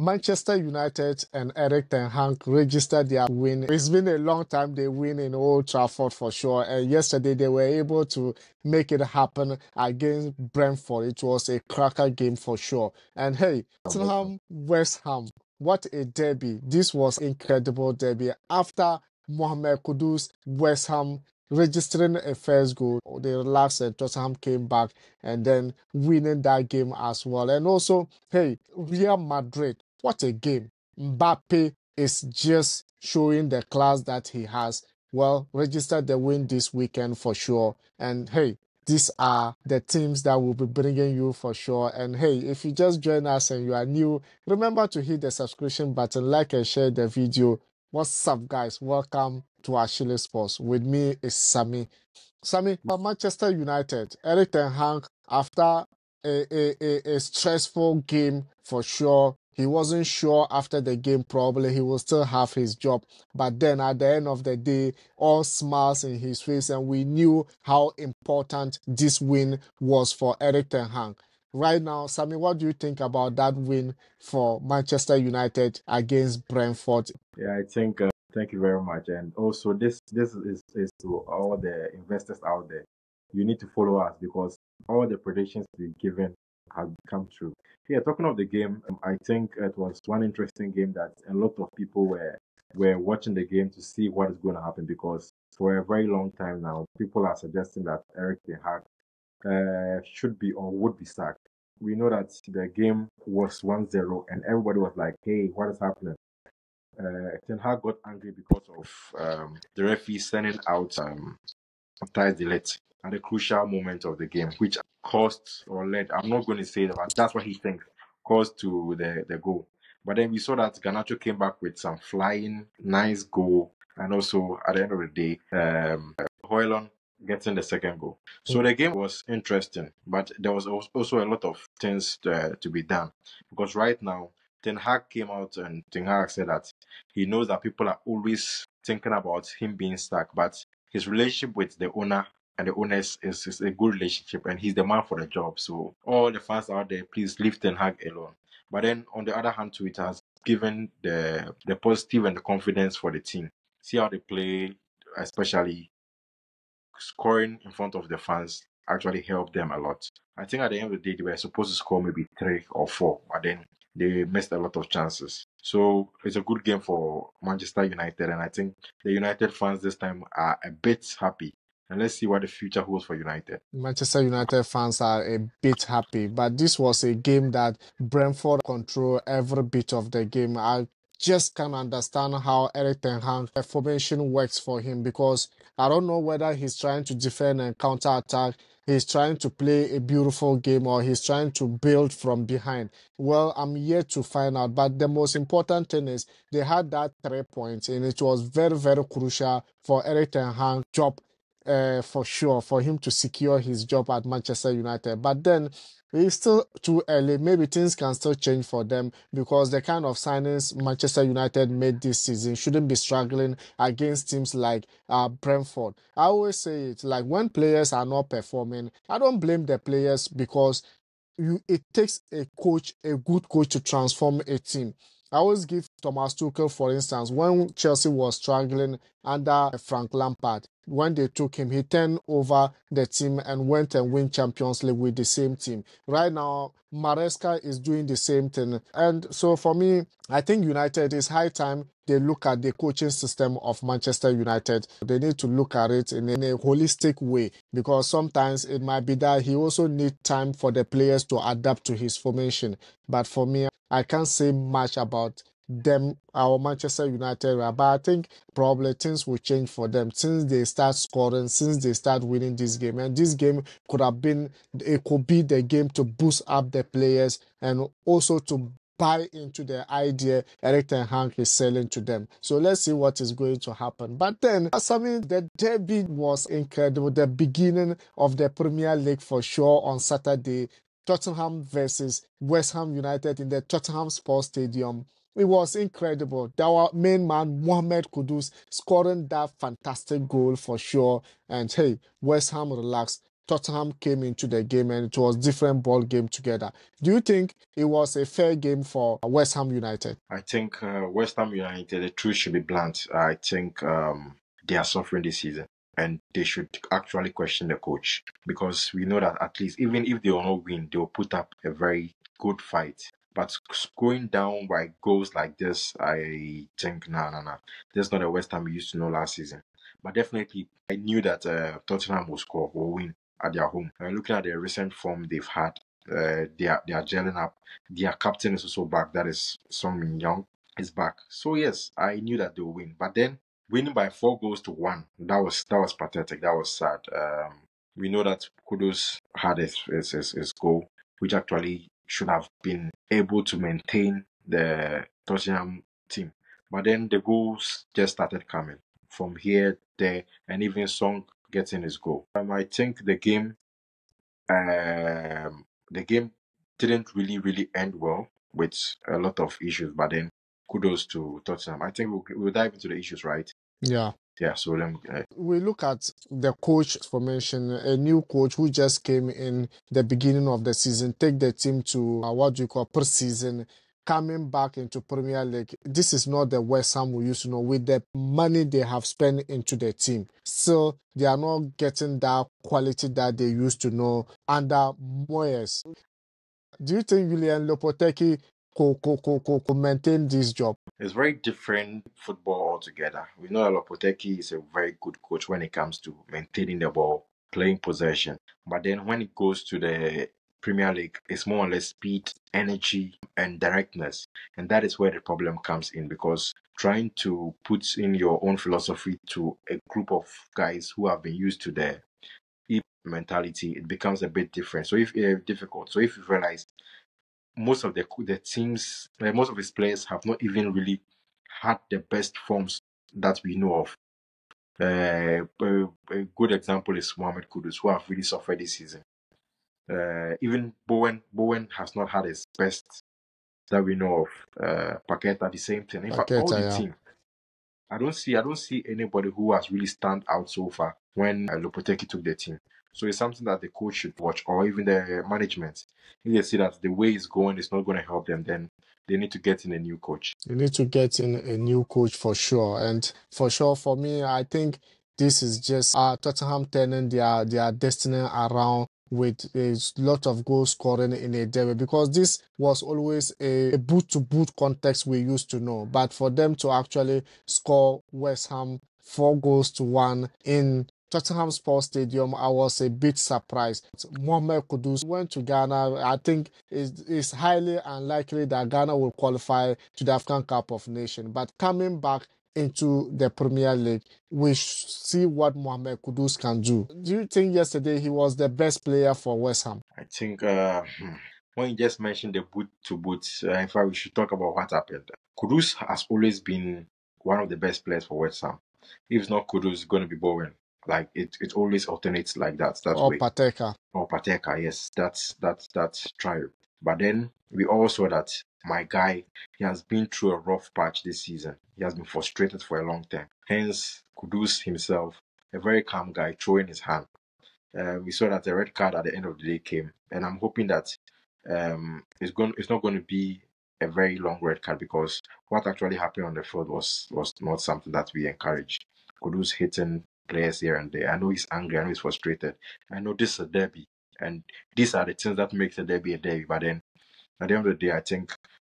Manchester United and Erik Ten Hag registered their win. It's been a long time they win in Old Trafford for sure. And yesterday they were able to make it happen against Brentford. It was a cracker game for sure. And hey, Tottenham, West Ham, what a derby. This was incredible derby. After Mohamed Kudus, West Ham registering a first goal, they relaxed and Tottenham came back and then winning that game as well. And also, hey, Real Madrid, what a game. Mbappe is just showing the class that he has. Well, registered the win this weekend for sure. And hey, these are the teams that will be bringing you for sure. And hey, if you just join us and you are new, remember to hit the subscription button, like and share the video. What's up, guys? Welcome to Ashili Sports. With me is Sammy. Sammy, Manchester United, Erik Ten Hag, after a stressful game for sure. He wasn't sure after the game, probably he will still have his job. But then at the end of the day, all smiles in his face, and we knew how important this win was for Erik Ten Hag. Right now, Sammy, what do you think about that win for Manchester United against Brentford? Yeah, I think thank you very much. And also this is to all the investors out there. You need to follow us because all the predictions we've given have come true. Yeah, talking of the game, I think it was one interesting game that a lot of people were watching the game to see what is going to happen, because for a very long time now, people are suggesting that Erik Ten Hag should be or would be sacked. We know that the game was 1-0 and everybody was like, hey, what is happening? Ten Hag got angry because of the referee sending out Thijs de Ligt at the crucial moment of the game, which caused or led, I'm not going to say that, but that's what he thinks, caused to the goal. But then we saw that Garnacho came back with some flying, nice goal, and also at the end of the day, Højlund getting the second goal. So the game was interesting, but there was also a lot of things to be done, because right now, Ten Hag came out and Ten Hag said that he knows that people are always thinking about him being stuck, but his relationship with the owner and the owners is a good relationship, and he's the man for the job. So all the fans out there, please leave Ten Hag alone. But then on the other hand, too, it has given the positive and the confidence for the team. See how they play, especially scoring in front of the fans actually helped them a lot. I think at the end of the day, they were supposed to score maybe 3 or 4, but then they missed a lot of chances. So it's a good game for Manchester United, and I think the United fans this time are a bit happy. And let's see what the future holds for United. Manchester United fans are a bit happy, but this was a game that Brentford controlled every bit of the game. I just can't understand how Erik Ten Hag formation works for him, because I don't know whether he's trying to defend and counter-attack, he's trying to play a beautiful game, or he's trying to build from behind. Well, I'm yet to find out, but the most important thing is they had that 3 points, and it was very, very crucial for Erik Ten Hag's job, for sure, for him to secure his job at Manchester United. But then it's still too early. Maybe things can still change for them, because the kind of signings Manchester United made this season shouldn't be struggling against teams like Brentford. I always say it, like when players are not performing, I don't blame the players, because it takes a good coach to transform a team. I always give Thomas Tuchel, for instance, when Chelsea was struggling under Frank Lampard, when they took him, he turned over the team and went and win Champions League with the same team. Right now, Maresca is doing the same thing. And so for me, I think United, is high time they look at the coaching system of Manchester United. They need to look at it in a holistic way, because sometimes it might be that he also needs time for the players to adapt to his formation. But for me, I can't say much about them, our Manchester United, but I think probably things will change for them since they start scoring, since they start winning this game. And this game could be the game to boost up the players and also to buy into the idea Erik Ten Hag is selling to them. So let's see what is going to happen. But then, the derby was incredible. The beginning of the Premier League for sure on Saturday. Tottenham versus West Ham United in the Tottenham Sports Stadium. It was incredible. Our main man, Mohamed Kudus, scoring that fantastic goal for sure. And hey, West Ham relaxed. Tottenham came into the game and it was different ball game together. Do you think it was a fair game for West Ham United? I think West Ham United, the truth should be blunt. I think they are suffering this season and they should actually question the coach because we know that at least even if they will not win, they will put up a very good fight. But going down by goals like this, I think, no. That's not the West Ham we used to know last season. But definitely, I knew that Tottenham will win at their home. Looking at the recent form they've had, they are gelling up. Their captain is also back. That is Son Min Young is back. So yes, I knew that they would win. But then winning by 4 goals to 1, that was pathetic. That was sad. We know that Kudus had his goal, which actually should have been able to maintain the Tottenham team. But then the goals just started coming from here, there, and even Song getting his goal. I think the game didn't really end well with a lot of issues, but then kudos to Tottenham. I think we'll dive into the issues, right? Yeah. Yeah, so then We look at the coach formation, a new coach who just came in the beginning of the season, take the team to what do you call pre-season, coming back into Premier League. This is not the West Ham we used to know with the money they have spent into the team. Still, they are not getting that quality that they used to know under Moyes. Do you think Julian Lopetegui could maintain this job? it's very different football altogether. We know that Lopetegui is a very good coach when it comes to maintaining the ball, playing possession. But then when it goes to the Premier League, it's more or less speed, energy, and directness. And that is where the problem comes in because trying to put in your own philosophy to a group of guys who have been used to the mentality, it becomes a bit different. So if difficult. So if you realize most of the teams, most of his players have not even really had the best forms that we know of. A good example is Mohamed Kudus, who have really suffered this season. Even Bowen has not had his best that we know of. Paqueta, the same thing. In fact, all Paqueta, the yeah. team. I don't see anybody who has really stand out so far when Lopetegui took the team. So it's something that the coach should watch, or even the management. If they see that the way it's going is not going to help them, then they need to get in a new coach. You need to get in a new coach for sure. And for sure, for me, I think this is just Tottenham turning their destiny around with a lot of goal scoring in a derby because this was always a boot-to-boot context we used to know. But for them to actually score West Ham 4 goals to 1 in Tottenham Sports Stadium, I was a bit surprised. Mohamed Kudus went to Ghana. I think it's highly unlikely that Ghana will qualify to the African Cup of Nations. But coming back into the Premier League, we see what Mohamed Kudus can do. Do you think yesterday he was the best player for West Ham? I think when you just mentioned the boot to boot, in fact, we should talk about what happened. Kudus has always been one of the best players for West Ham. If it's not Kudus, it's going to be Bowen. Like it always alternates like that Or way. Pateka. Or Pateka, yes, that's trial. But then we all saw that my guy, he has been through a rough patch this season. He has been frustrated for a long time. Hence, Kudus himself, a very calm guy, throwing his hand. We saw that the red card at the end of the day came, and I'm hoping that it's not going to be a very long red card because what actually happened on the field was not something that we encouraged. Kudus hitting players here and there. I know he's angry. I know he's frustrated. I know this is a derby, and these are the things that makes a derby a derby. But then at the end of the day, I think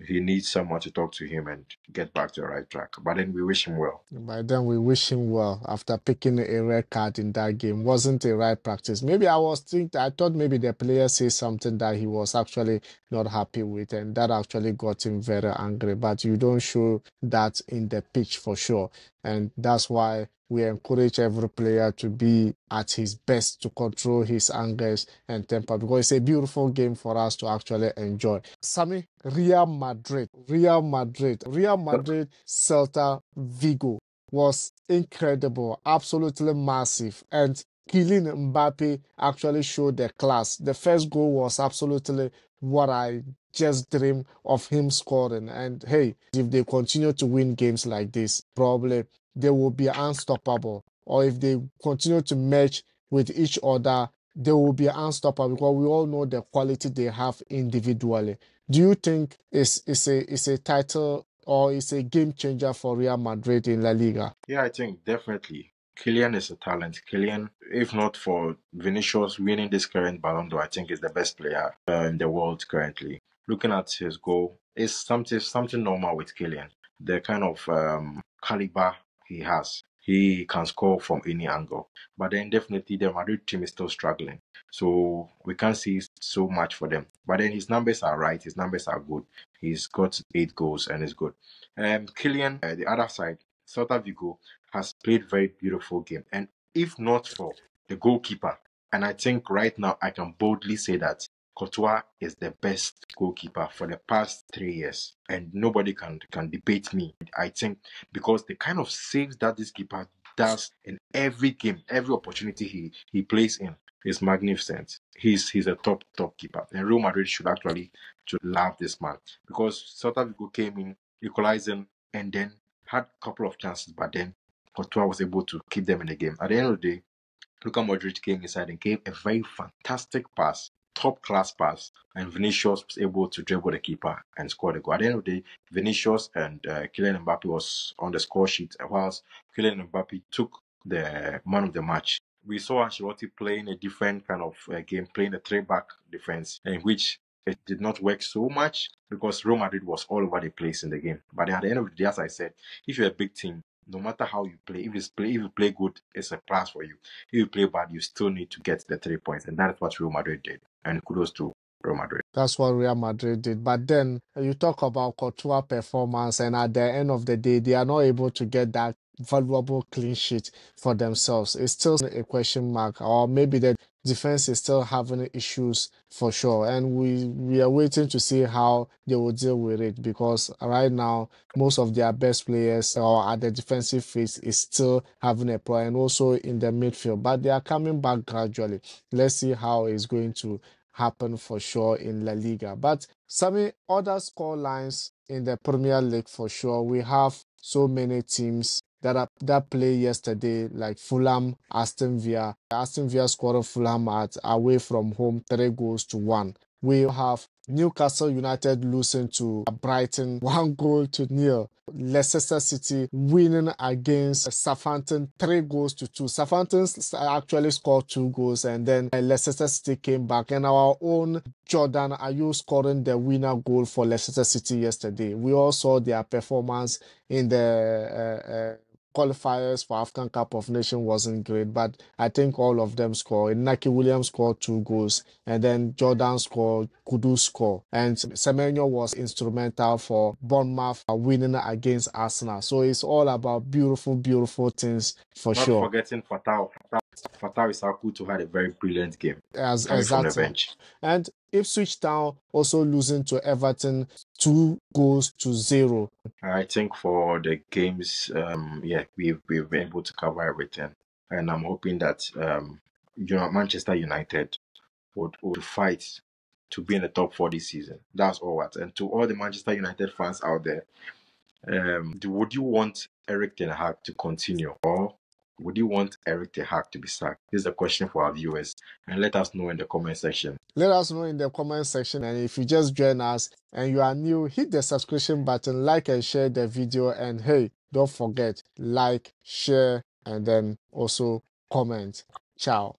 he needs someone to talk to him and get back to the right track. But then we wish him well. By then, we wish him well after picking a red card in that game. Wasn't a right practice. Maybe I thought maybe the player said something that he was actually not happy with, and that actually got him very angry. But you don't show that in the pitch for sure. And that's why we encourage every player to be at his best to control his angers and temper because it's a beautiful game for us to actually enjoy. Sammy, Real Madrid, Celta Vigo was incredible, absolutely massive. And Kylian Mbappe actually showed the class. The first goal was absolutely what I just dream of him scoring. And hey, if they continue to win games like this, probably they will be unstoppable. Or if they continue to match with each other, they will be unstoppable because we all know the quality they have individually. Do you think it's a title or it's a game changer for Real Madrid in La Liga? Yeah, I think definitely. Kylian is a talent. Kylian, if not for Vinicius winning this current Ballon d'Or, I think is the best player in the world currently. Looking at his goal, it's something normal with Kylian. The kind of caliber he has. He can score from any angle. But then definitely the Madrid team is still struggling. So we can't see so much for them. But then his numbers are right. His numbers are good. He's got 8 goals and it's good. Kylian, the other side, Celta Vigo has played very beautiful game. And if not for the goalkeeper, and I think right now I can boldly say that Courtois is the best goalkeeper for the past 3 years, and nobody can debate me. I think because the kind of saves that this keeper does in every game, every opportunity he plays in is magnificent. He's a top keeper, and Real Madrid should love this man because Celta Vigo came in equalizing and then had a couple of chances, but then Courtois was able to keep them in the game. At the end of the day, Luka Modric came inside and gave a very fantastic pass, top class pass, and Vinicius was able to dribble the keeper and score the goal. At the end of the day, Vinicius and Kylian Mbappe was on the score sheet, whilst Kylian Mbappe took the man of the match. We saw Ancelotti playing a different kind of game, playing a three-back defense, in which it did not work so much because Real Madrid was all over the place in the game. But at the end of the day, as I said, if you're a big team, no matter how you play, if you play good, it's a plus for you. If you play bad, you still need to get the 3 points, and that's what Real Madrid did. And kudos to Real Madrid. That's what Real Madrid did. But then you talk about Courtois' performance, and at the end of the day, they are not able to get that valuable clean sheet for themselves. It's still a question mark, or maybe the defense is still having issues for sure. And we are waiting to see how they will deal with it because right now, most of their best players or at the defensive phase is still having a problem, and also in the midfield. But they are coming back gradually. Let's see how it's going to happen for sure in La Liga. But some other score lines in the Premier League for sure. We have so many teams that play yesterday, like Fulham, Aston Villa. Aston Villa scored Fulham at away from home 3 goals to 1. We have Newcastle United losing to Brighton 1 goal to 0. Leicester City winning against Southampton 3 goals to 2. Southampton actually scored 2 goals and then Leicester City came back. And our own Jordan Ayew scoring the winner goal for Leicester City yesterday. We all saw their performance in the qualifiers for African Cup of Nations wasn't great, but I think all of them scored. Naki Williams scored 2 goals, and then Jordan scored, Kudus scored, and Semenyo was instrumental for Bournemouth winning against Arsenal. So it's all about beautiful, beautiful things for Not sure. forgetting Fatau. Fatau Isaku had a very brilliant game As coming from the exactly. bench. And Ipswich Town also losing to Everton 2 goals to 0. I think for the games, yeah, we've been able to cover everything, and I'm hoping that Manchester United would fight to be in the top 4 this season. That's all what. And to all the Manchester United fans out there, would you want Erik Ten Hag to continue, or would you want Erik Ten Hag to be sacked? This is a question for our viewers, and let us know in the comment section. Let us know in the comment section, and if you just join us and you are new, hit the subscription button, like and share the video, and hey, don't forget, like, share, and then also comment. Ciao.